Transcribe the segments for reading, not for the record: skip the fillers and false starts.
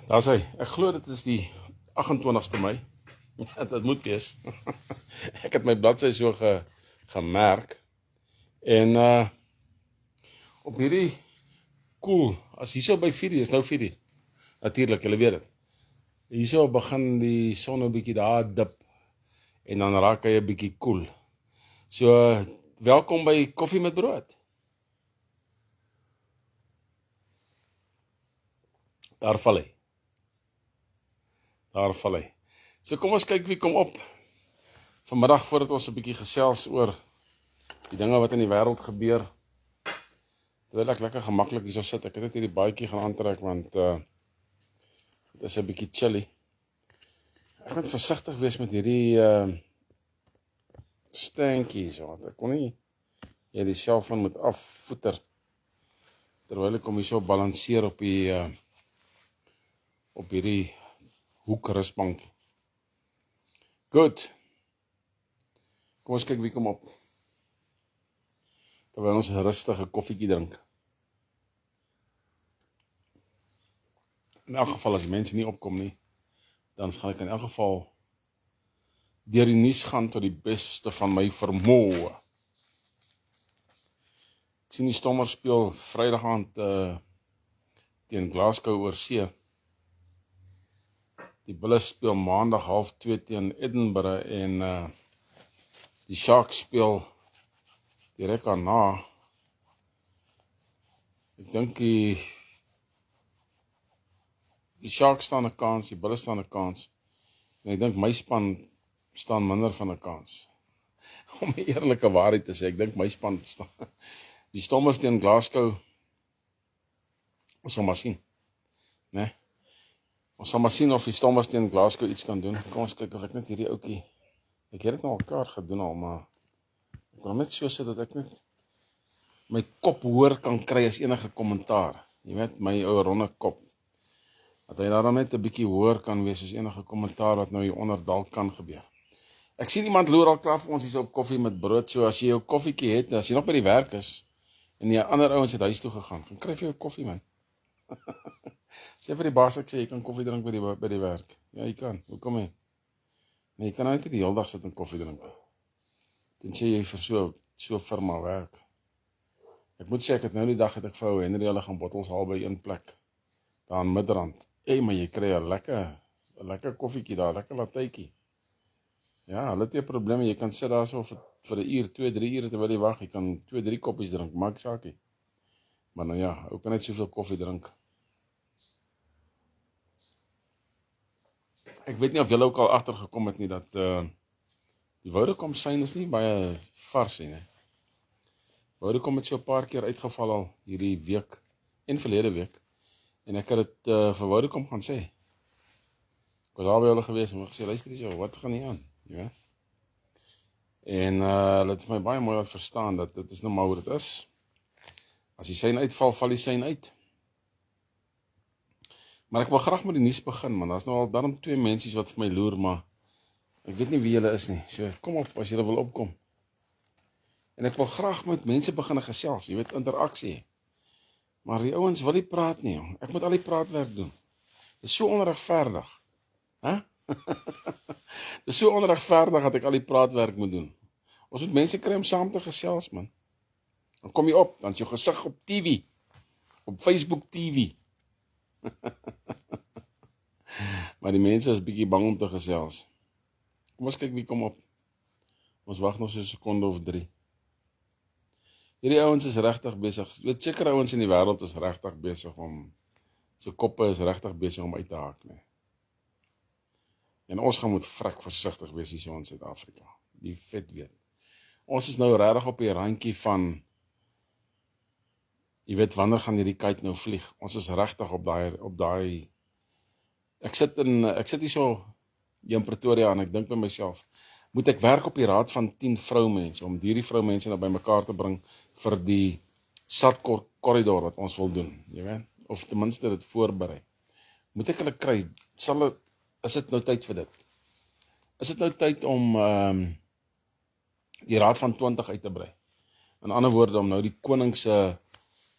Daar is hy. Ek glo dit is die 28ste Mei. Dit moet wees. Ek het my bladsy so gemerk. En op hierdie as hierso by 4 is nou 4. Natuurlik, julle weet dit. Hierso begin die son 'n bietjie daar dip en dan raak hy 'n bietjie koel. So welkom by Koffie met Brood. Daar val hy. So kom ons kyk wie kom op. Vanmiddag voordat ons 'n bietjie gesels oor die dinge wat in die wêreld gebeur. Terwyl ek lekker gemaklik hierso sit, ek het net hierdie baadjie gaan aantrek want dit is 'n bietjie chilly. Ek moet versigtig wees met hierdie stankies, want ek kon nie die selfoon moet afvoeter terwyl ek hom hierso balanseer op hierdie hoekrusbank. Goed. Kom ons kyk wie kom op. Terwyl ons 'n rustige koffietjie drink. In elk geval, as mense nie opkom nie, dan gaan ek in elk geval deur die nuus gaan tot die beste van my vermoë. Ek sien die Stormers speel Vrydag aand teen Glasgow oor see. Die Bulls speel Maandag 1:30 teen Edinburgh en die Sharks speel direk daarna. Ek dink die Sharks staan 'n kans, die Bulls staan 'n kans. En ek dink my span staan minder van 'n kans. Om 'n eerlike waarheid te sê, ek dink my span staan. Die Stormers teen Glasgow, ons sal maar sien, né? Ons sal maar sien of die Stormers teen Glasgow iets kan doen. Kom ons kyk of ek net hierdie ouetjie, ek het dit nou al klaar gedoen al, maar ek wil net so sit dat ek net my kop hoor kan kry as enige kommentaar. Jy weet, my ou ronde kop. Dat hy daar net 'n bietjie hoor kan wees as enige kommentaar wat nou hier onder dalk kan gebeur. Ek sien iemand loer al klaar vir ons hier op Koffie met Brood, so as jy jou koffietjie het, as jy nog by die werk is, en die ander ouens het huis toe gegaan, dan kry jy jou koffie, man. Sê vir die baas, ek sê, jy kan koffie drink by die werk. Ja, jy kan, hoekom nie? Nee, jy kan nou net die hele dag sit en koffie drink. Tensy jy vir so firma werk. Ek moet sê, ek het nou die dag het ek vir ou Henry hulle gaan bottels haal by een plek, daar in Midrand. Maar jy kry 'n lekker koffietjie daar, lekker lattytjie. Ja, hulle het nie probleme, jy kan sit daar so vir 'n uur, 2-3 ure terwyl jy wag, jy kan 2-3 koppies drink, maak saakie. Maar nou ja, ou kan net soveel koffie drink. Ek weet nie of julle ook al agtergekom het nie, dat die Vodacom sein is nie baie vars nie. Vodacom het so 'n paar keer uitgeval al hierdie week, en verlede week, en ek het dit vir Vodacom gaan sê. Ek was daar by hulle gewees, en ek gesê, luister eens, wat gaan nie aan? Ja. En hulle het my baie mooi laat verstaan, dat dit is nou maar hoe dit is. As die sein uitval, val die sein uit. Maar ek wil graag met die nuus begin, man. Daar is nou al daarom 2 mensies wat vir my loer, maar ek weet nie wie julle is nie. So kom op, as julle wil opkom. En ek wil graag met mense begin gesels, jy weet, interaksie. Maar die ouens wil nie praat nie, jong. Ek moet al die praatwerk doen. Dit is so onregverdig. Hè? Dit is so onregverdig dat ek al die praatwerk moet doen. Ons moet mense kry om saam te gesels, man. Dan kom jy op, dan is jou gesig op TV, op Facebook TV. Maar die mense is bietjie bang om te gesels. Kom ons kyk wie kom op. Ons wag nog so 'n sekonde of 3. Hierdie ouens is regtig besig. Weet seker ouens in die wêreld is regtig besig om, se koppe is regtig besig om uit te haak, nee. En ons gaan moet vrek versigtig wees hier so in Suid-Afrika. Die vet weet. Ons is nou regtig op die randjie van, jy weet, wanneer gaan hierdie kite nou vlieg? Ons is regtig op daai. Ek sit hier so in Pretoria en ek dink by myself, moet ek werk op die raad van 10 vroumense om hierdie vroumense nou by mekaar te bring vir die SAT-korridor wat ons wil doen, jy weet? Of ten minste dit voorberei. Moet ek hulle kry? Is dit nou tyd vir dit? Is dit nou tyd om die raad van 20 uit te brei? In ander woorde, om nou die koning se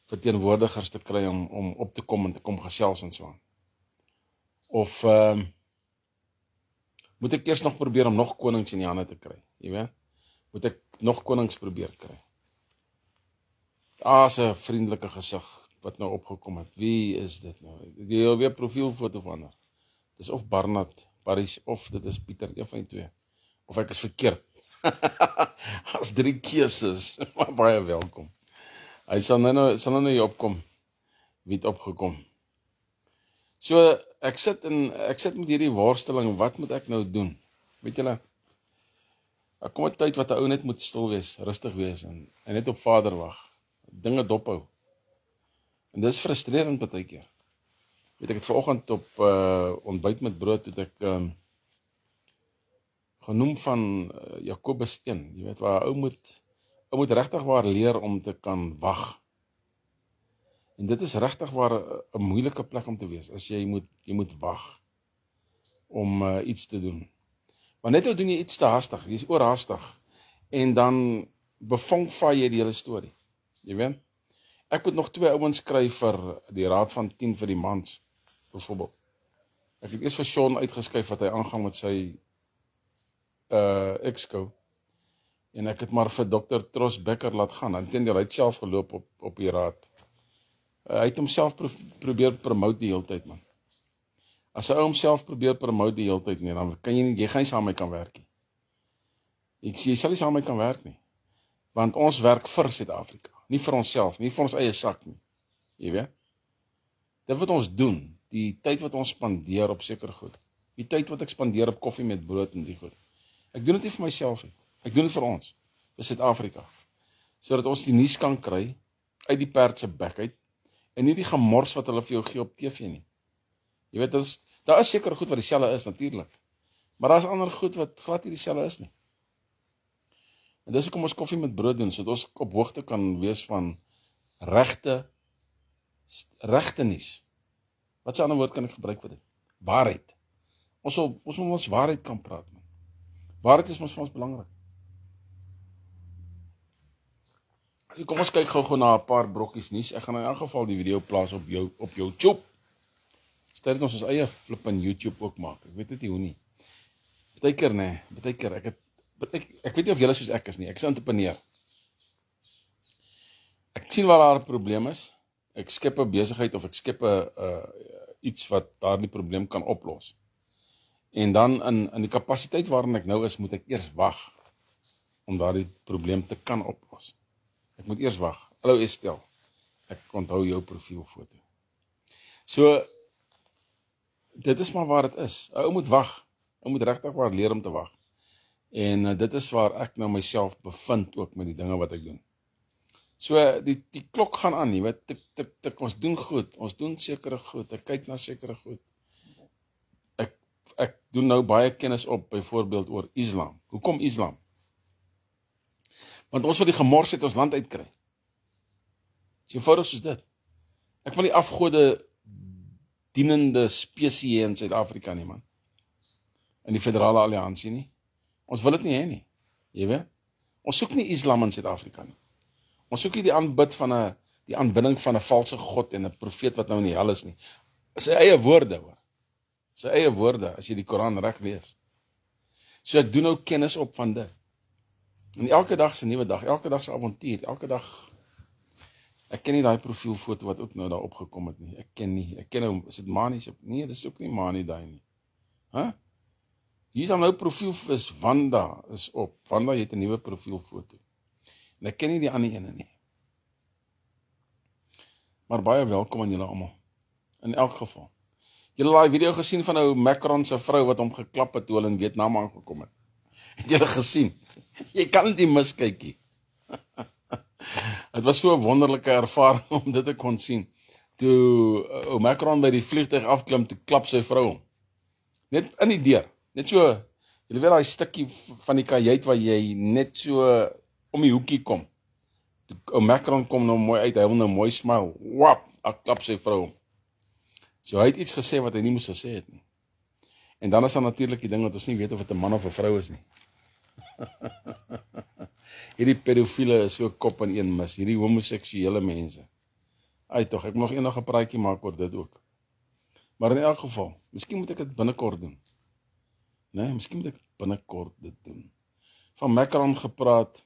verteenwoordigers te kry om op te kom en te kom gesels en so aan. Of moet ek eers nog probeer om nog konings in die hande te kry, jy weet? Moet ek nog konings probeer kry? Is 'n vriendelike gesig wat nou opgekom het. Wie is dit nou? Jy weer profielfoto van haar. Dis of Barnard, Paris, of dit is Pieter, een van die twee. Of ek is verkeerd. As 3 keuses, maar baie welkom. Hy sal nou hier opkom, wie het opgekom. So, ek sit met hierdie worsteling, wat moet ek nou doen? Weet julle, daar kom 'n tyd wat 'n ou net moet stil wees, rustig wees, en net op Vader wag, dinge dophou. En dis frustrerend partykeer. Weet ek het vanoggend op ontbyt met brood, het ek genoem van Jakobus 1, jy weet waar ou moet regtig waar leer om te kan wag. En dit is regtig waar 'n moeilike plek om te wees, as jy moet wag om iets te doen. Maar net nou doen jy iets te hastig, jy is oorhastig, en dan bevongvaai jy die hele storie, jy weet? Ek moet nog 2 ouens kry vir die raad van 10 vir die mans, byvoorbeeld. Ek het eers vir Sean uitgeskryf wat hy aangaan met sy exco, en ek het maar vir Dr. Tros Becker laat gaan, inteendeel hy het self geloop op die raad. Hy het homself probeer promote die hele tyd, man. As 'n ou homself probeer promote die hele tyd, nee, dan kan jy gaan nie saam met my kan werk nie. Jy sal nie saam met my kan werk nie, want ons werk vir Suid-Afrika, nie vir onsself, nie vir ons eie sak nie, jy weet. Dit wat ons doen, die tyd wat ons spandeer op sekere goed, die tyd wat ek spandeer op koffie met brood en die goed, ek doen dit nie vir myself nie, ek doen dit vir ons, vir Suid-Afrika, sodat ons die nuus kan kry, uit die perd se bek uit, en nie die gemors wat hulle vir jou gee op TV nie. Jy weet, daar is sekere goed wat dieselfde is, natuurlik, maar daar is ander goed wat glad nie dieselfde is nie. En dis hoekom ons koffie met brood doen, sodat ons op hoogte kan wees van regte nuus. Wat se ander woord kan ek gebruik vir dit? Waarheid. Ons moet ons waarheid kan praat, man. Waarheid is mos vir ons belangrik. So kom ons kyk gou na 'n paar brokkies nuus. Ek gaan in elk geval die video plaas op YouTube. Sterk ons eie flip in YouTube ook maak. Ek weet net nie hoe nie. Partykeer, ek weet nie of julle soos ek is nie. Ek is 'n entrepreneur. Ek sien waar daar 'n probleem is. Ek skep 'n besigheid of ek skep 'n iets wat daardie probleem kan oplos. En dan in die kapasiteit waarin ek nou is, moet ek eers wag om daardie probleem te kan oplos. Ek moet eers wag. Hallo Estel, ek onthou jou profielfoto. So, dit is maar waar dit is. Ou moet wag. Ou moet regtig waar leer om te wag. En dit is waar ek nou myself bevind ook met die dinge wat ek doen. So, die klok gaan aan, jy weet, tik, ons doen goed, ons doen sekere goed, ek kyk na sekere goed. Ek doen nou baie kennis op, byvoorbeeld oor Islam. Hoekom Islam? Want ons wil die gemors uit ons land uitkry. Dis eenvoudig soos dit. Ek wil nie afgode dienende spesie in Suid-Afrika nie, man. In die federale alliansie nie. Ons wil dit nie hê nie. Jy weet? Ons soek nie Islam in Suid-Afrika nie. Ons soek nie die aanbidding van 'n valse god en 'n profeet wat nou in die hel is nie. Sy eie woorde, hoor. Sy eie woorde, as jy die Koran reg lees. So ek doen nou kennis op van dit. En elke dag is 'n nuwe dag, elke dag is 'n avontuur, elke dag. Ek ken nie daai profielfoto wat ook nou daar opgekom het nie. Ek ken nou, is dit Mani? Nee, dis ook nie Mani daai nie. Hier is nou profiel is Wanda is op. Wanda het 'n nuwe profielfoto. En ek ken nie die ander ene nie. Maar baie welkom aan julle almal. In elk geval. Julle het daai video gesien van ou Macron se vrou wat hom geklap het toe hulle in Vietnam aangekom het. Het julle gesien? Jy kan dit nie miskyk nie. Het was so 'n wonderlike ervaring om dit te kon sien. Toe ou Macron by die vliegtuig afklim, toe klap sy vrou hom. Net in die deur. Net so, julle weet daai stukkie van die kajuit waar jy net so om die hoekie kom. Ou Macron kom nou mooi uit, hy wil nou mooi smile. Wap, ek klap sy vrou hom. So hy het iets gesê wat hy nie moes gesê het nie. En dan is daar natuurlik die ding wat ons nie weet of dit 'n man of 'n vrou is nie. Hierdie pedofiele is so kop in een mis, hierdie homoseksuele mense. Ai tog, ek moet nog eendag 'n praatjie maak oor dit ook. Maar in elk geval, miskien moet ek dit binnekort doen. Nee, miskien moet ek binnekort dit doen. Van Macron gepraat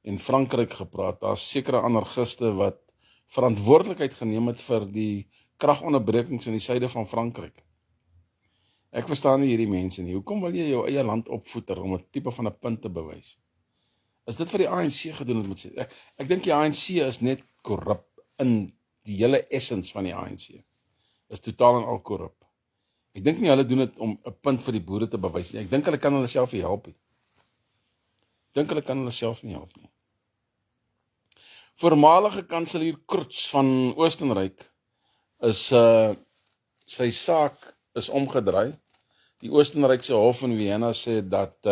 en Frankryk gepraat. Daar's sekere anarchiste wat verantwoordelikheid geneem het vir die kragonderbrekings in die suide van Frankryk. Ek verstaan nie hierdie mense nie. Hoekom wil jy jou eie land opvoeter om 'n tipe van 'n punt te bewys? Is dit vir die ANC gedoen het, moet sê? Ek dink die ANC is net korrup in die hele essence van die ANC. Is totaal en al korrup. Ek dink nie hulle doen dit om 'n punt vir die boere te bewys nie. Ek dink hulle kan hulle self nie help nie. Voormalige kanselier Kurz van Oostenryk is sy saak is omgedraai. Die Oostenrykse hof in Vienna sê dat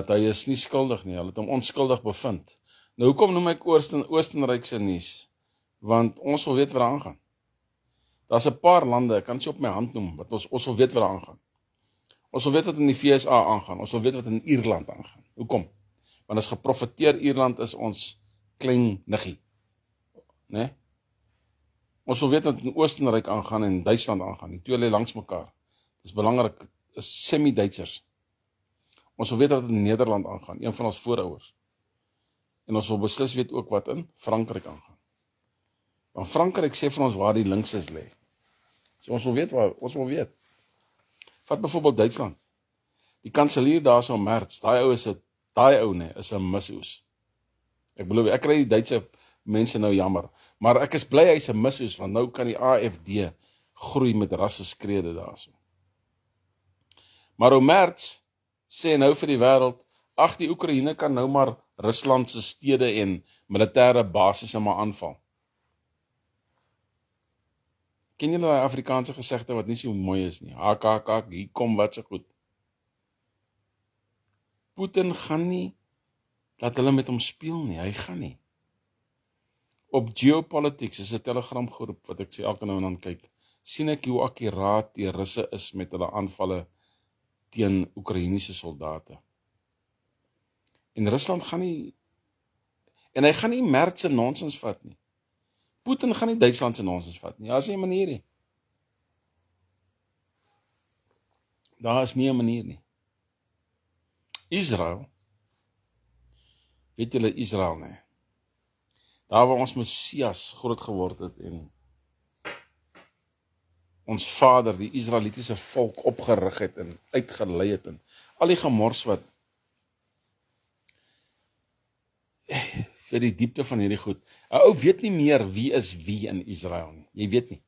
hy is nie skuldig nie. Hulle het hom onskuldig bevind. Nou hoekom noem ek Oostenrykse nuus? Want ons wil weet wat daar aangaan. Daar's 'n paar lande, ek kan dit op my hand noem, wat ons wil weet wat daar aangaan. Ons wil weet wat in die VSA aangaan. Ons wil weet wat in Ierland aangaan. Hoekom? Want as geprofeteer Ierland is ons klein niggie. Né? Ons wil weet wat in Oostenryk aangaan en Duitsland aangaan. Die twee lê langs mekaar. Dis belangrik, is semi-Duitsers. Ons wil weet wat in Nederland aangaan, een van ons voorouers. En ons wil beslis weet ook wat in Frankryk aangaan. Want Frankryk sê vir ons waar die linkses lê. So ons wil weet. Vat byvoorbeeld Duitsland. Die kanselier daar so Merz, daai ou is 'n misoes. Ek belowe, ek kry die Duitse mense nou jammer, maar ek is bly hy's 'n misoes, want nou kan die AFD groei met rasseskrede daarso. Maar ou Merz sê nou vir die wêreld, ag die Oekraïne kan nou maar Rusland se stede en militêre basisse maar aanval. Ken julle daai Afrikaanse gesegde wat nie so mooi is nie? Hak, hier kom wat se goed. Putin gaan nie laat hulle met hom speel nie, hy gaan nie. Op Geopolitics is 'n telegramgroep wat ek sê elke nou en dan kyk, sien ek hoe akkuraat die Russe is met hulle aanvalle teen Oekraïense soldate. En Rusland gaan nie, en hy gaan nie Merz se nonsens vat nie. Putin gaan nie Duitsland se nonsens vat nie. Daar is nie 'n manier nie. Daar is nie 'n manier nie. Israel, weet julle Israel nie? Daar waar ons Messias groot geword het en ons vader, die Israelitiese volk opgerig het en uitgelei het en al die gemors wat vir die diepte van hierdie goed. 'n Ou weet nie meer wie is wie in Israel nie. Jy weet nie.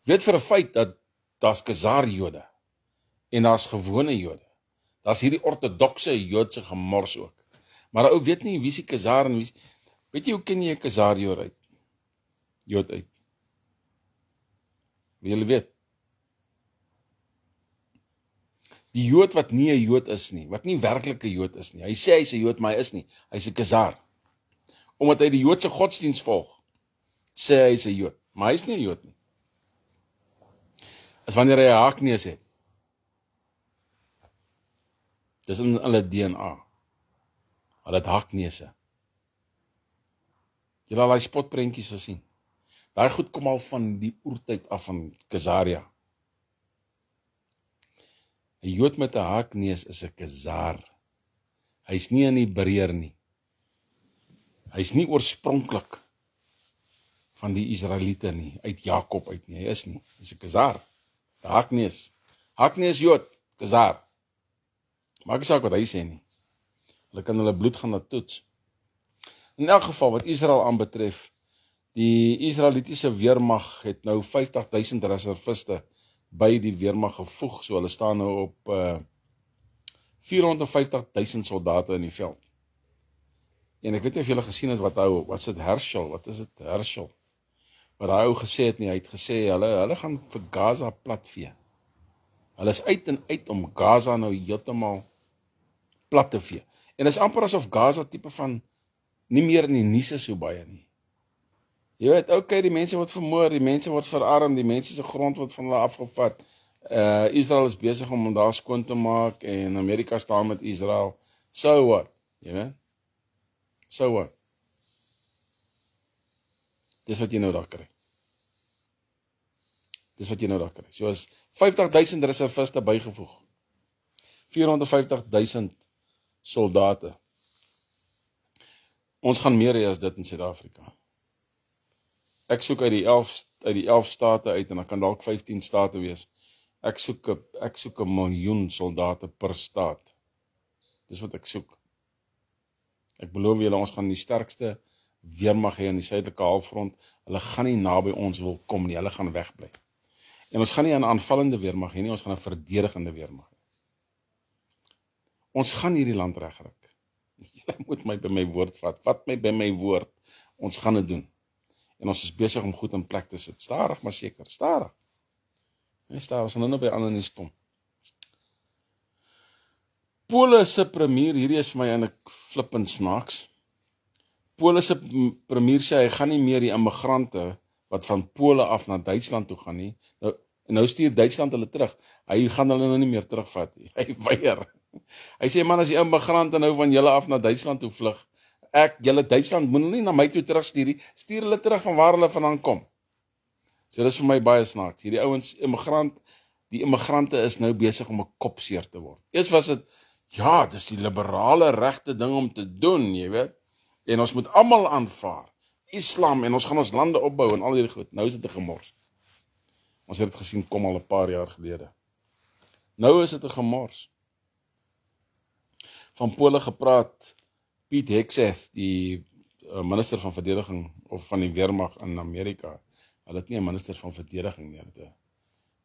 Weet vir 'n feit dat daar's Khazar-Jode en daar's gewone Jode. Daar's hierdie ortodokse Joodse gemors ook. Maar 'n ou weet nie wie is die Khazar en wie is... Weet jy hoe ken jy 'n Khazar-Jood uit? Jood uit. Wie julle weet? Die Jood wat nie 'n Jood is nie, wat nie werklik 'n Jood is nie. Hy sê hy's 'n Jood, maar hy is nie. Hy's 'n Khazar. Omdat hy die Joodse godsdienst volg, sê hy's 'n Jood, maar hy's nie 'n Jood nie. As wanneer hy 'n haakneus het. Dis in hulle DNA. Hulle het haakneuse. Julle al die spotprentjies gesien. Daai goed kom al van die oertyd af van Khazaria. 'n Jood met 'n haakneus is 'n Khazar. Hy's nie 'n Hebreër nie. Hy's nie oorspronklik van die Israeliete nie, uit Jakob uit nie. Hy is nie. Hy's 'n Khazar. 'n Haakneus. Haakneus Jood, Khazar. Maak nie saak wat hy sê nie. Hulle kan hulle bloed gaan laat toets. In elk geval wat Israel aanbetref, die Israelitiese weermag het nou 50.000 reserviste by die weermag gevoeg, so hulle staan nou op 450.000 soldate in die veld. En ek weet nie of julle gesien het wat is dit Herschel, wat hy ou gesê het nie, hy het gesê, hulle gaan vir Gaza platvee. Hulle is uit en uit om Gaza nou heeltemal plat te vee. En is amper asof Gaza tipe van nie meer in die nuus is so baie nie. Jy weet, okay, die mense word vermoor, die mense word verarm, die mense se grond word van hulle afgevat. Israel is besig om daar skoon te maak en Amerika staan met Israel. So what? Jy weet? So what? Dis wat jy nou daar kry. Dis wat jy nou daar kry. So is 50.000 reserviste bygevoeg. 450.000 soldate. Ons gaan meer hê as dit in Suid-Afrika. Ek soek uit die 11 state uit, en dan kan dalk 15 state wees. Ek soek 'n miljoen soldate per staat. Dis wat ek soek. Ek beloof julle, ons gaan die sterkste weermag hê in die suidelike halfrond. Hulle gaan nie naby ons wil kom nie, hulle gaan wegbly. En ons gaan nie 'n aanvallende weermag hê nie, ons gaan 'n verdedigende weermag hê. Ons gaan hierdie land regryk. Julle moet my by my woord vat my by my woord. Ons gaan dit doen. En ons is besig om goed in plek te sit. Stadig, maar seker. Stadig. Nee, stadig. Ons gaan nou by ander nuus kom. Pole se premier, hierdie is vir my eintlik flippend snaaks. Pole se premier sê hy gaan nie meer die immigrante wat van Pole af na Duitsland toe gaan nie. Nou stuur Duitsland hulle terug. Hy gaan hulle nou nie meer terugvat nie. Hy weier. Hy sê, man, as die immigrante nou van julle af na Duitsland toe vlug, julle Duitsland moet nie na my toe terugstuur nie, stuur hulle terug van waar hulle vandaan kom. So dis vir my baie snaaks. Hierdie ouens, die immigrante is nou besig om 'n kop seer te word. Eers was dit, ja, dis die liberale regte ding om te doen, jy weet. En ons moet almal aanvaar. Islam, en ons gaan ons lande opbou en al hierdie goed. Nou is dit 'n gemors. Ons het dit gesien kom al 'n paar jaar gelede. Nou is dit 'n gemors. Van Pole gepraat, Piet Hegseth, die minister van verdediging, of van die weermag in Amerika, hulle het nie 'n minister van verdediging nie,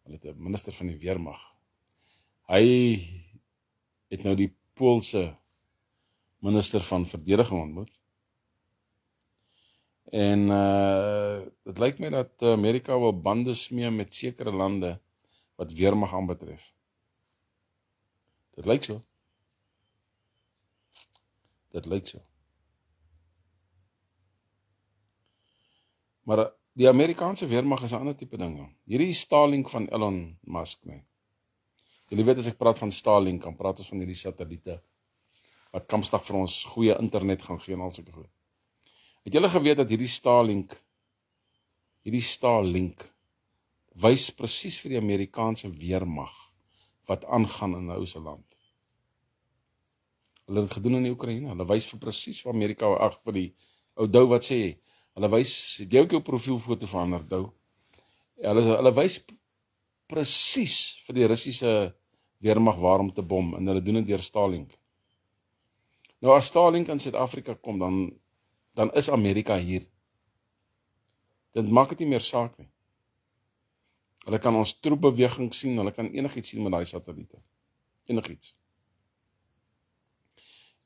hulle het 'n minister van die weermag. Hy het nou die Poolse minister van verdediging ontmoet. En dit lyk my dat Amerika wil bande smee met sekere lande wat weermag aanbetref. Dit lyk so. Dit lyk so. Maar die Amerikaanse weermag is 'n ander tipe ding. Hierdie Starlink van Elon Musk, nee. Julle weet as ek praat van Starlink, dan praat ons van hierdie satelliete wat kampstig vir ons goeie internet gaan gee en al sulke goed. Het julle geweet dat hierdie Starlink wys presies vir die Amerikaanse weermag wat aangaan in 'n ou se land? Hulle het dit gedoen in die Oekraïne. Hulle wys vir presies vir Amerika, vir die ou Dou wat sê jy? Hulle wys, het jy ook jou profielfoto verander, Dou? Hulle wys presies vir die Russiese weermag waarom te bom, en hulle doen dit deur Starlink. Nou as Starlink in Suid-Afrika kom, dan is Amerika hier. Dit maak dit nie meer saak nie. Hulle kan ons troepbeweging sien, hulle kan enigiets sien met daai satelliete. Enigiets.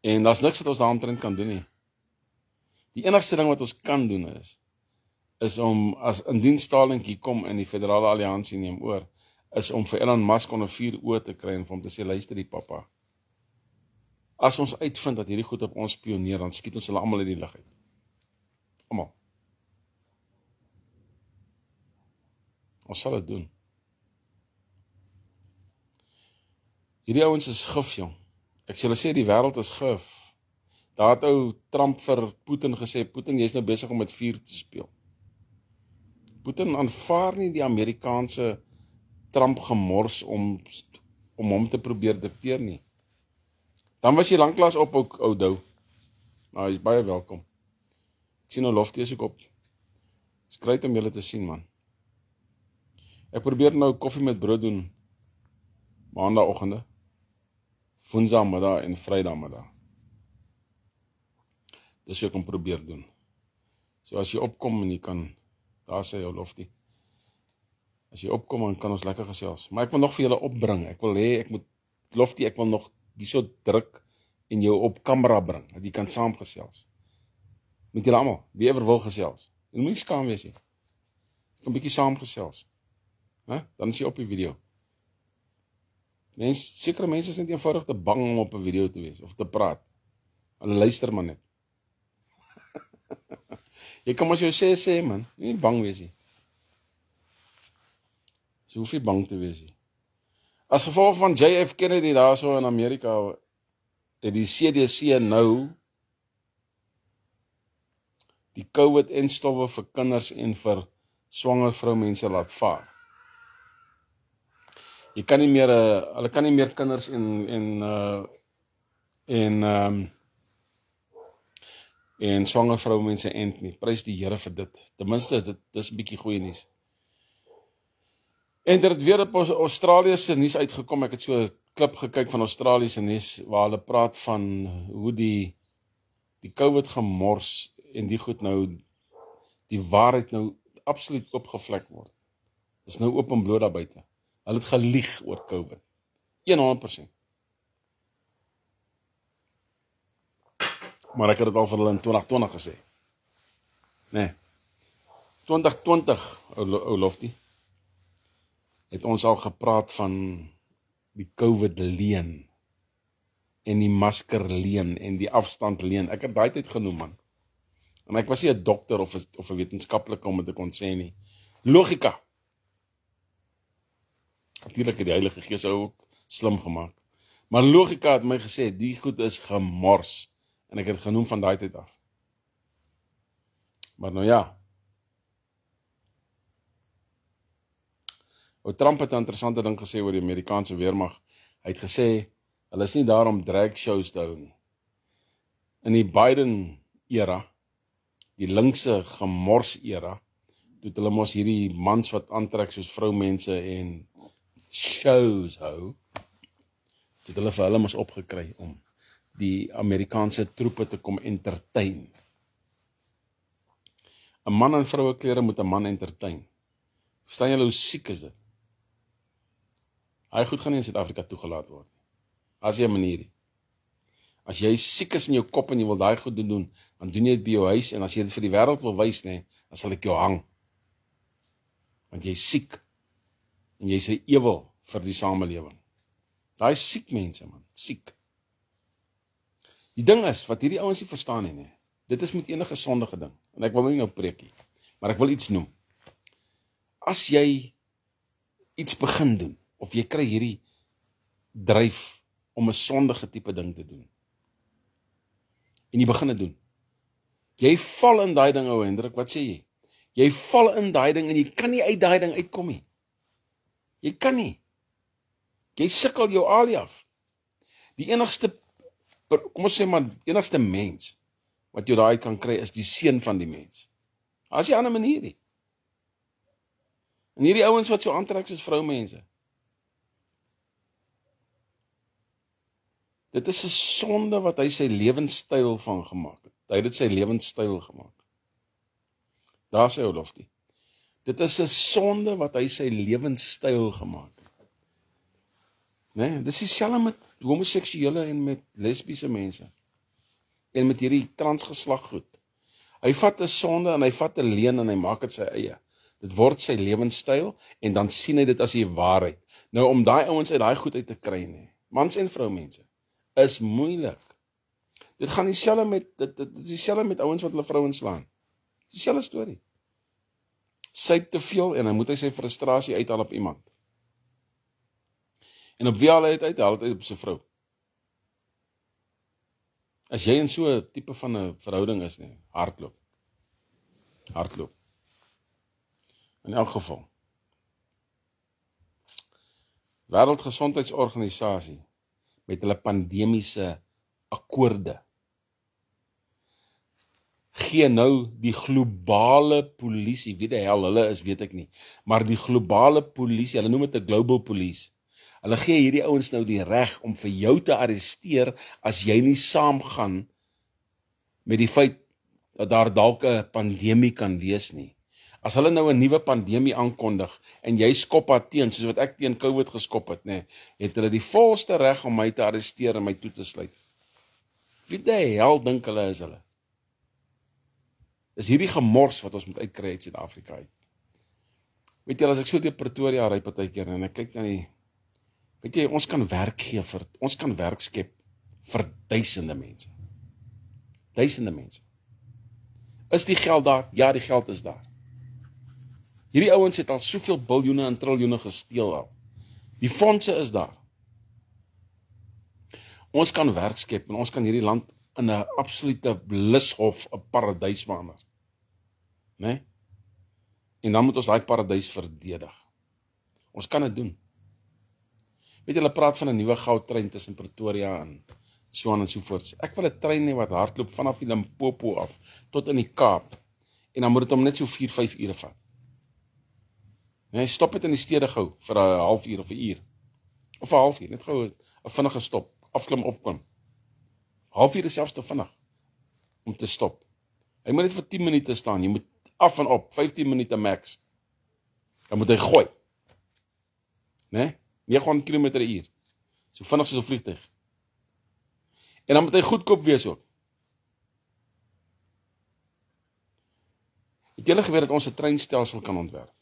En daar's niks wat ons daaromtrent kan doen nie. Die enigste ding wat ons kan doen is om, as indien Starlink hier kom en die federale alliansie neem oor, is om vir Elon Musk onder 4 oë te kry en vir hom te sê, luister die pappa. As ons uitvind dat hierdie goed op ons spioneer, dan skiet ons hulle almal uit die lug uit. Almal. Ons sal dit doen. Hierdie ouens is gif, jong. Ek sê hulle sê die wêreld is gif. Daar het ou Trump vir Putin gesê, Putin, jy's nou besig om met vuur te speel. Putin aanvaar nie die Amerikaanse Trump gemors om hom te probeer dikteer nie. Dan was jy lanklaas op ook, ou Dou. Nou, hy is baie welkom. Ek sien nou Lofty is ook op. Skryt om julle te sien, man. Ek probeer nou koffie met brood doen, maandagoggende, woensdagmiddag en vrydagmiddag. Dis wat ek kan probeer doen. So as jy opkom en jy kan, daar sê jou Lofty. As jy opkom, dan kan ons lekker gesels. Maar ek wil nog vir julle opbring. Ek wil Lofty, ek wil nog hierso druk en jou op kamera bring, dat jy kan saamgesels. Met julle almal, wie ever wil gesels. Jy moet nie skaam wees nie. Jy kan 'n bietjie saamgesels. Dan is jy op die video. Sekere mense is net eenvoudig te bang om op 'n video te wees, of te praat. Hulle luister maar net. Jy kan maar jou sê man, nie bang wees nie. So hoef jy bang te wees nie. As gevolg van JF Kennedy daarso in Amerika, het die CDC nou die COVID-en stowwe vir kinders en vir swanger vroumense laat vaar. Jy kan nie meer, hulle kan nie meer kinders en swanger vroumense ent nie. Prys die Here vir dit. Ten minste, dis 'n bietjie goeie nuus. En dit het weer op Australië se nuus uitgekom. Ek het so 'n klip gekyk van Australië se nuus waar hulle praat van hoe die COVID gemors en die goed nou, die waarheid nou absoluut oopgevlek word. Dis nou oop en bloot daar buite. Hulle het gelieg oor COVID. 100%. Maar ek het dit al vir hulle in 2020 gesê. Nee. 2020, ou Loftie, het ons al gepraat van die COVID leen en die masker leen en die afstand leen. Ek het daai tyd genoem, man. En ek was nie 'n dokter of 'n wetenskaplike om dit te kon sê nie. Logika. Natuurlik het die Heilige Gees ook slim gemaak. Maar logika het my gesê, die goed is gemors. En ek het genoem van daai tyd af. Maar nou ja. Trump het 'n interessante ding gesê oor die Amerikaanse weermag. Hy het gesê, hulle is nie daar om drag shows te hou nie. In die Biden-era, die linkse gemors-era, toe hulle mos hierdie mans wat aantrek soos vroumense en shows hou, toe hulle vir hulle mos opgekry om die Amerikaanse troepe te kom entertain. 'n Man in vroueklere moet 'n man entertain. Verstaan julle hoe siek is dit? Hy goed gaan nie in Suid-Afrika toegelaat word. As jy 'n manier. As jy siek is in jou kop en jy wil daai goed doen, dan doen jy dit by jou huis en as jy dit vir die wêreld wil wys, dan sal ek jou hang. Want jy is siek en jy's 'n ewel vir die samelewing. Daai siek mense, man, siek. Die ding is, wat hierdie ouens nie verstaan nie, dit is met enige sondige ding, en ek wil nie nou preek nie, maar ek wil iets noem. As jy iets begin doen, of jy kry hierdie dryf om 'n sondige tipe ding te doen, en jy begin dit doen, jy val in daai ding, ou Hendrik, wat sê jy? Jy val in daai ding, en jy kan nie uit daai ding uitkom nie. Jy kan nie. Jy sukkel jou alie af. Die enigste, kom ons sê maar, enigste mens, wat jy daai kan kry, is die seun van die mens. As jy 'n ander manier nie. En hierdie ouens wat so aantrek soos vroumense. Dit is 'n sonde wat hy sy lewenstyl van gemaak het. Hy het dit sy lewenstyl gemaak. Daar sê ou Loftie. Dit is 'n sonde wat hy sy lewenstyl gemaak het. Nee, dis dieselfde met homoseksuele en met lesbiese mense. En met hierdie transgeslag goed. Hy vat 'n sonde en hy vat 'n leuen en hy maak dit sy eie. Dit word sy lewenstyl en dan sien hy dit as die waarheid. Nou om daai ouens uit daai goed uit te kry, nee, mans en vroumense, is moeilik. Dit gaan dieselfde met dit is dieselfde met ouens wat hulle vrouens slaan. Dieselfde storie. Syp te veel en dan moet hy sy frustrasie uithaal op iemand. En op wie haal hy het uit? Haal het uit op sy vrou. As jy in so 'n tipe van 'n verhouding is, nee, hardloop. Hardloop. In elk geval. Wêreldgesondheidsorganisasie met hulle pandemiese akkoorde gee nou die globale polisie, wie die hel hulle is, weet ek nie, maar die globale polisie, hulle noem dit 'n global police, hulle gee hierdie ouens nou die reg om vir jou te arresteer as jy nie saamgaan met die feit dat daar dalk 'n pandemie kan wees nie. As hulle nou 'n nuwe pandemie aankondig en jy skop haar teen, soos wat ek teen COVID geskop het, nee, het hulle die volste reg om my te arresteer en my toe te sluit. Wie die hel dink hulle is hulle? Is hierdie gemors wat ons moet uitkry uit Suid-Afrika uit. Weet jy, as ek so deur Pretoria ry partykeer en ek kyk na die, weet jy, ons kan werk skep vir duisende mense. Duisende mense. Is die geld daar? Ja, die geld is daar. Hierdie ouens het al soveel biljoene en triljoene gesteel al. Die fondse is daar. Ons kan werk skep en ons kan hierdie land in 'n absolute blishof, 'n paradys verander. Nee? En dan moet ons daai paradys verdedig. Ons kan dit doen. Weet jy, hulle praat van 'n nuwe goudtrein tussen Pretoria en so aan en so voort. Ek wil 'n trein hê wat hardloop vanaf die Limpopo af tot in die Kaap. En dan moet dit hom net so 4-5 ure vat. Nee, stop dit in die stede gou vir 'n halfuur of 'n uur. Of 'n halfuur, net gou 'n vinnige stop, afklim opkom. Halfuur is selfs te vinnig om te stop. Hy moet net vir 10 minute staan, jy moet af en op, 15 minute max. Dan moet hy gooi. Né? 900 km/h. So vinnig soos 'n vliegtuig. En dan moet hy goedkoop wees ook. Het julle geweet dat ons 'n treinstelsel kan ontwerp?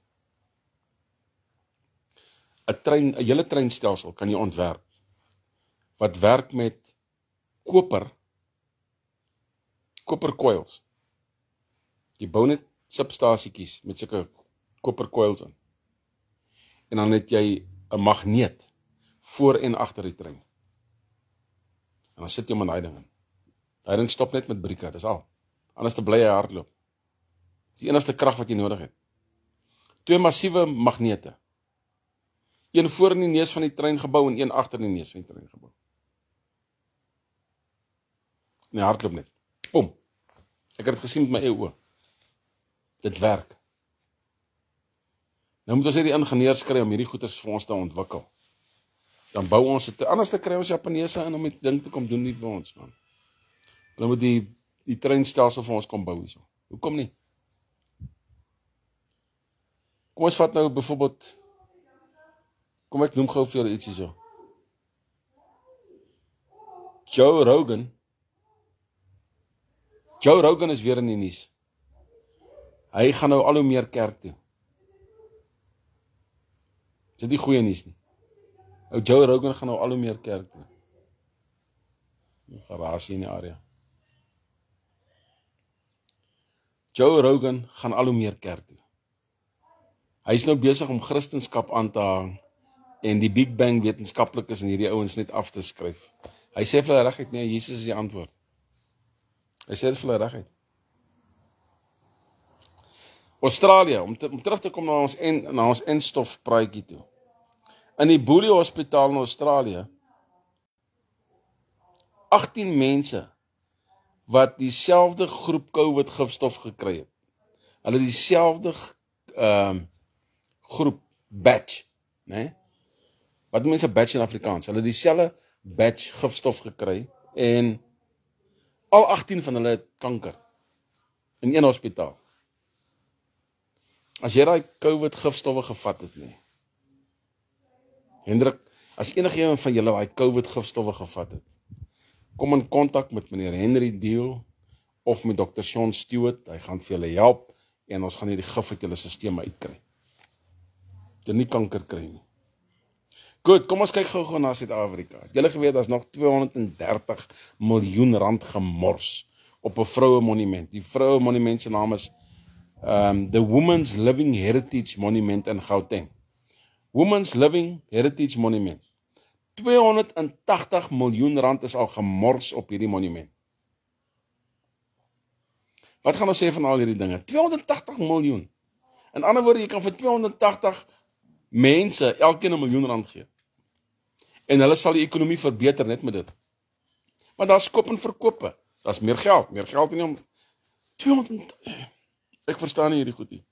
'n hele treinstelsel kan jy ontwerp wat werk met koperkoils. Jy bou net substasiekies met sulke koperkoils in. En dan het jy 'n magneet voor en agter die trein. En dan sit jy hom in daai ding in. Daai ding stop net met brieke, dis al. Anders te bly hy hardloop. Dis die enigste krag wat jy nodig het. 2 massiewe magnete. Een voor in die neus van die treingebou en een agter in die neus van die treingebou. En hy hardloop net. Pom. Ek het dit gesien met my eie oë. Dit werk. Nou moet ons die ingenieurs kry om hierdie goeders vir ons te ontwikkel. Dan bou ons dit. Anders te kry ons Japaneese in om die ding te kom doen nie vir ons, man. Hulle moet die treinstelsel vir ons kom bou hierso. Hoekom nie? Kom ons vat nou byvoorbeeld, kom ek noem gou vir julle iets hierso. Joe Rogan is weer in die nuus. Hy gaan nou al hoe meer kerk toe. Is dit nie goeie nuus nie? Joe Rogan gaan nou al hoe meer kerk toe. Geraas hier in die area. Joe Rogan gaan al hoe meer kerk toe. Hy is nou besig om Christendom aan te hang en die Big Bang wetenskaplikes en hierdie ouens net af te skryf. Hy sê vir hulle reguit, nee, Jesus is die antwoord. Hy sê dit vir hulle reguit. Australië, om terug te kom na ons enstof praatjie toe. In die Bully Hospitaal in Australië, 18 mense wat dieselfde groep COVID gifstof gekry het. Hulle dieselfde groep batch, né? Wat mense batch in Afrikaans? Hulle dieselfde batch gifstof gekry en al 18 van hulle het kanker in een hospitaal. As jy daai COVID gifstowwe gevat het nie. Hendrik, as enige van julle daai COVID gifstowwe gevat het, kom in kontak met meneer Henry Deal of met Dr. Sean Stewart, hy gaan vir julle help en ons gaan hierdie gif uit julle stelsel uitkry. Jy nie kanker kry nie. Goed, kom ons kyk gou na Suid-Afrika. Julle geweet, daar's nog 230 miljoen rand gemors op 'n vroue monument. Die vroue monument se naam is the Women's Living Heritage Monument in Gauteng. Women's Living Heritage Monument. 280 miljoen rand is al gemors op hierdie monument. Wat gaan ons sê van al hierdie dinge? 280 miljoen. In ander woorde, jy kan vir 280 mense elkeen 'n miljoen rand gee. En hulle sal die ekonomie verbeter net met dit. Want daar's koop en verkope. Daar's meer geld nie om 200. Ek verstaan nie hierdie goed nie.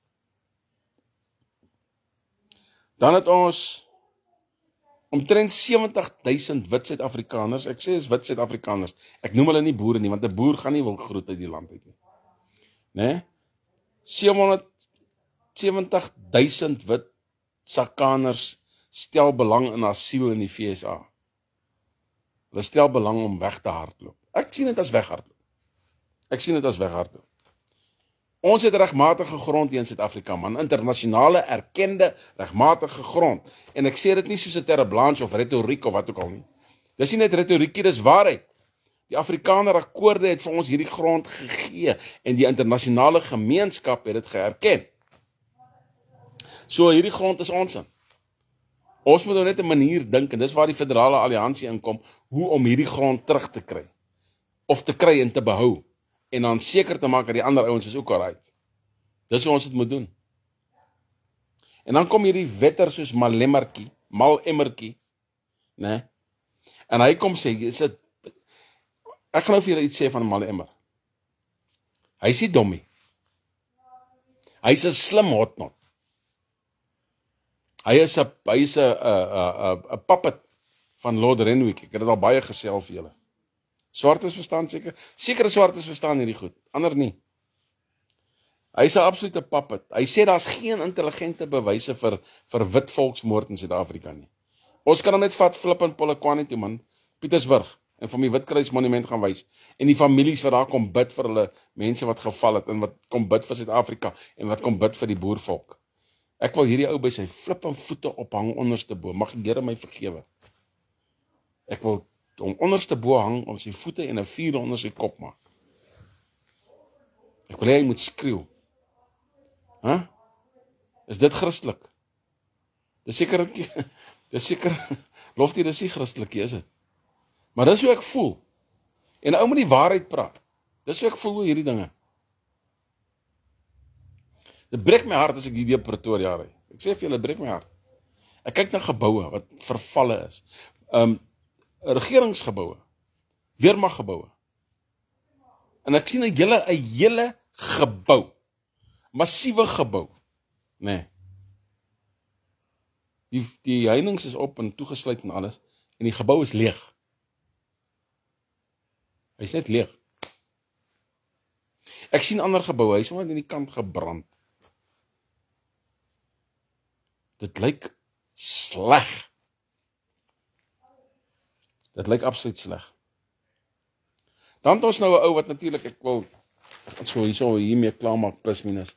Dan het ons omtrent 70,000 wit Suid-Afrikaners. Ek sê is wit Suid-Afrikaners. Ek noem hulle nie boere nie, want 'n boer gaan nie wil groet uit die land uit nie. Né? 770,000 wit Sakaners stel belang in asiel in die VSA. Hulle stel belang om weg te hardloop. Ek sien dit as weghardloop. Ons het regmatige grond hier in Suid-Afrika, man, internasionale erkende regmatige grond. En ek sê dit nie soos 'n terre blanche of retoriek of wat ook al nie. Dis nie net retoriekie, dis waarheid. Die Afrikaner akkoorde het vir ons hierdie grond gegee en die internasionale gemeenskap het dit geerken. So hierdie grond is ons in. Ons moet nou net 'n manier dink en dis waar die federale alliansie inkom, hoe om hierdie grond terug te kry. Of te kry en te behou. En dan seker te maak dat die ander ouens is ook alright. Dis hoe ons dit moet doen. En dan kom hierdie wetter soos Mal Emmertjie, né? En hy kom sê, ek gaan nou vir julle iets sê van Mali Emmer. Hy is nie dommie. Hy is 'n slim hotnot. Hy is 'n puppet van Lord Renwick. Ek het dit al baie gesê vir julle. Swartes verstaan seker. Sekere swartes verstaan hierdie goed, ander nie. Hy is 'n absolute puppet. Hy sê daar's geen intelligente bewyse vir wit volksmoord in Suid-Afrika nie. Ons kan hom net vat Flip en Polokwane toe man, Pietersburg, en van die Witkruis monument gaan wys, en die families wat daar kom bid vir hulle mense wat geval het, en wat kom bid vir Suid-Afrika, en wat kom bid vir die boervolk. Ek wil hierdie ou by sy flip en voete ophang onderste bo, mag die Here my vergewe. Ek wil hom onderste bo hang om sy voete en 'n vuur onder sy kop maak. Ek wil hy moet skreeu. Is dit Christelik? Dis seker, Loftie, dis nie Christelik, is dit? Maar dis hoe ek voel. En ou moet die waarheid praat. Dis hoe ek voel oor hierdie dinge. Dit breek my hart as ek hierdie Pretoria ry. Ek sê vir julle, dit breek my hart. Ek kyk na geboue wat vervalle is. Regeringsgeboue, weermaggeboue. En ek sien 'n hele gebou, massiewe gebou, nee. Die heininge is op en toegesluit en alles, en die gebou is leeg. Hy is net leeg. Ek sien ander geboue, hy is sommer aan die kant gebrand. Dit lyk sleg. Dit lyk absoluut sleg. Dan het ons nou 'n ou wat natuurlik, ek wil so hiermee klaarmaak, plus minus.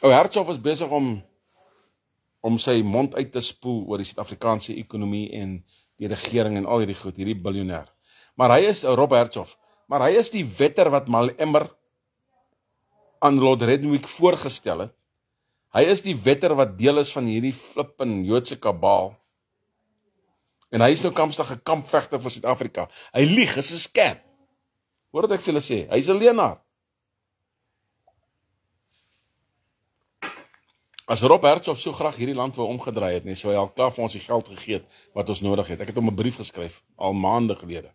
Ou Hertzog is besig om sy mond uit te spoel oor die Suid-Afrikaanse ekonomie en die regering en al hierdie goed, hierdie biljoenêr. Maar hy is, Rob Hertzog, maar hy is die wetter wat Mali Emmer aan Lord Renwick voorgestel het. Hy is die wetter wat deel is van hierdie flippin Joodse kabaal. En hy is nou kampstig 'n kampvegter vir Suid-Afrika. Hy lieg, is 'n scam. Hoor wat ek vir julle sê, hy is 'n leienaar. As Rob Hertzog so graag hierdie land wou omgedraai het, sou hy al klaar vir ons die geld gegee het wat ons nodig het. Ek het hom 'n brief geskryf, al maande gelede.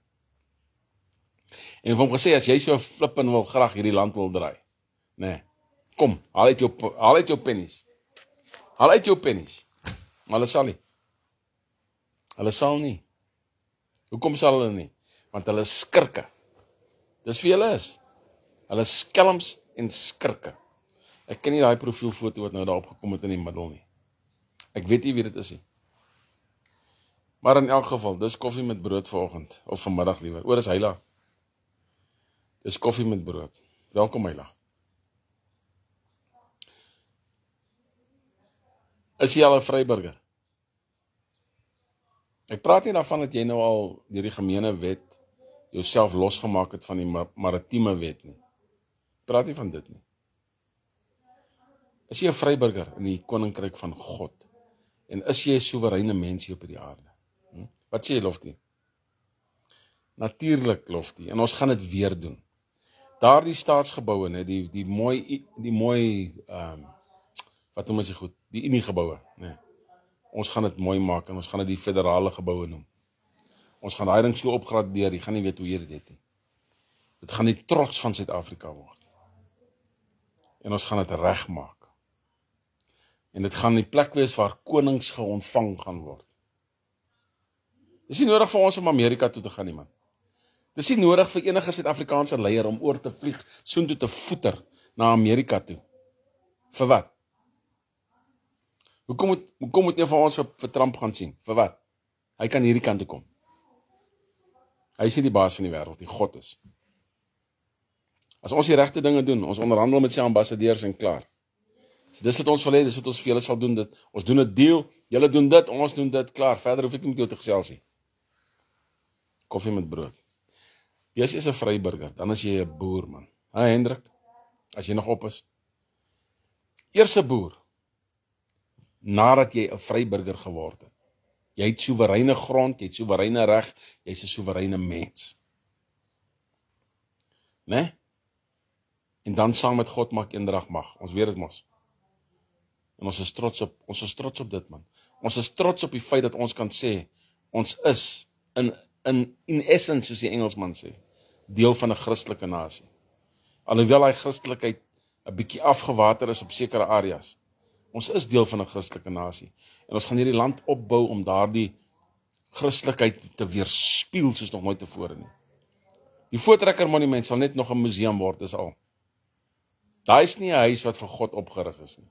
En vir hom gesê, as jy so flippin wil graag hierdie land wil draai, kom, haal uit jou pennies. Haal uit jou pennies. Maar hulle sal nie. Hulle sal nie. Hoekom sal hulle nie? Want hulle is skurke. Dis wie hulle is. Hulle is skelms en skurke. Ek ken nie daai profielfoto wat nou daar opgekom het in die middel nie. Ek weet nie wie dit is nie. Maar in elk geval, dis koffie met brood vanoggend, of vanmiddag liewer. Dis Heila. Dis koffie met brood. Welkom Heila. Is jy al 'n vryburger? Ek praat nie daarvan dat jy nou al deur die gemeene wet jouself losgemaak het van die maritieme wet nie. Ek praat nie van dit nie. Is jy 'n vryburger in die koninkryk van God? En is jy 'n soewereine mens hier op die aarde? Wat sê jy, Loftie? Natuurlik, Loftie, en ons gaan dit weer doen. Daardie staatsgeboue, die mooi wat noem ons dit goed, die Unie-geboue, ons gaan dit mooi maak en ons gaan dit die federale geboue noem. Ons gaan daai ding so opgradeer, jy gaan nie weet hoe jy dit het nie. Dit gaan die trots van Suid-Afrika word. En ons gaan dit regmaak. En dit gaan die plek wees waar konings geontvang gaan word. Dis nie nodig vir ons om Amerika toe te gaan nie, man. Dis nie nodig vir enige Suid-Afrikaanse leier om oor te vlieg, soontoe te voeter na Amerika toe. Vir wat? Hoekom moet jy van ons vir Trump gaan sien? Vir wat? Hy kan hierdie kant toe kom. Hy is nie die baas van die wêreld, die God is. As ons die regte dinge doen, ons onderhandel met sy ambassadeurs en klaar. So dis wat ons wil hê, dis wat ons vir julle sal doen, ons doen 'n deal, julle doen dit, ons doen dit, klaar, verder hoef ek nie met jou te gesels nie. Koffie met brood. Jy is 'n vryburger, dan is jy 'n boer, man. Hendrik, as jy nog op is. Eers 'n boer, nadat jy 'n vryburger geword het. Jy het soewereine grond, jy het soewereine reg, jy's 'n soewereine mens. En dan saam met God maak eendrag mag. Ons weet dit mos. En ons is trots op dit, man. Ons is trots op die feit dat ons kan sê, Ons is in essence, soos die Engelsman sê, deel van 'n Christelike nasie. Alhoewel hy Christelikheid 'n bietjie afgewater is op sekere areas. Ons is deel van 'n Christelike nasie. En ons gaan hierdie land opbou om daardie Christelikheid te weerspieël soos nog nooit tevore nie. Die Voortrekker Monument sal net nog 'n museum word, dis al. Daai is nie 'n huis wat vir God opgerig is nie.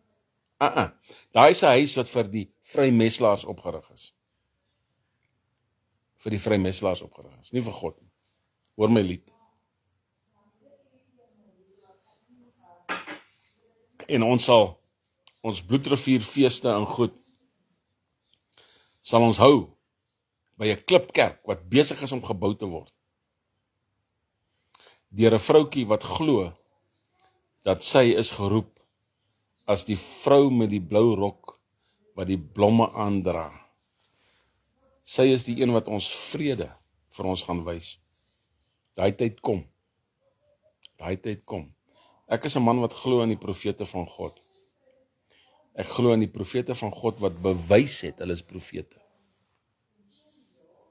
Daai is 'n huis wat vir die vrymesselaars opgerig is. Vir die vrymesselaars opgerig is, nie vir God nie. Hoor my lied. En ons sal ons bloedrivierfeeste en goed sal ons hou by 'n klipkerk wat besig is om gebou te word. Deur 'n vroutjie wat glo dat sy is geroep as die vrou met die blou rok wat die blomme aandra. Sy is die een wat ons vrede vir ons gaan wys. Daai tyd kom. Daai tyd kom. Ek is 'n man wat glo in die profete van God. Ek glo in die profete van God wat bewys het, hulle is profete.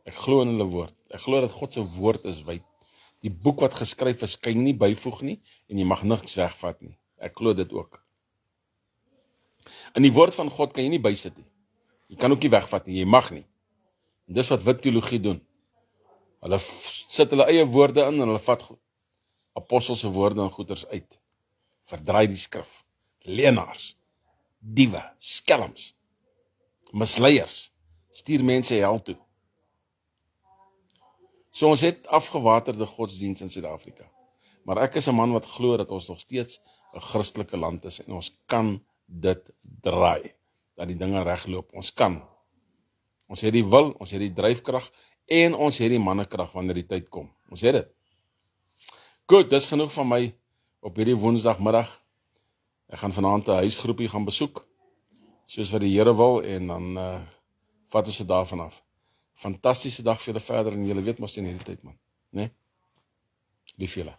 Ek glo in hulle woord. Ek glo dat God se woord is wyd. Die boek wat geskryf is, kan jy nie byvoeg nie, en jy mag niks wegvat nie. Ek glo dit ook. In die woord van God kan jy nie bysit nie. Jy kan ook nie wegvat nie, jy mag nie. En dis wat wit teologie doen. Hulle sit hulle eie woorde in, en hulle vat apostelse woorde en goeders uit. Verdraai die skrif. Leenaars, diewe, skelms, misleiers, stuur mense hel toe. So ons het afgewaterde godsdienst in Suid-Afrika. Maar ek is 'n man wat glo dat ons nog steeds 'n Christelike land is, en ons kan dit draai, dat die dinge regloop. Ons kan. Ons het die wil, ons het die dryfkrag, en ons het die mannekrag wanneer die tyd kom. Ons het dit. Goed, dis genoeg van my op hierdie Woensdagmiddag. Ek gaan vanaand 'n huisgroepie gaan besoek, soos wat die Here wil, en dan vat ons dit daarvan af. Fantastiese dag vir julle verder, en julle weet mos in hierdie tyd, man. Nee? Lief julle.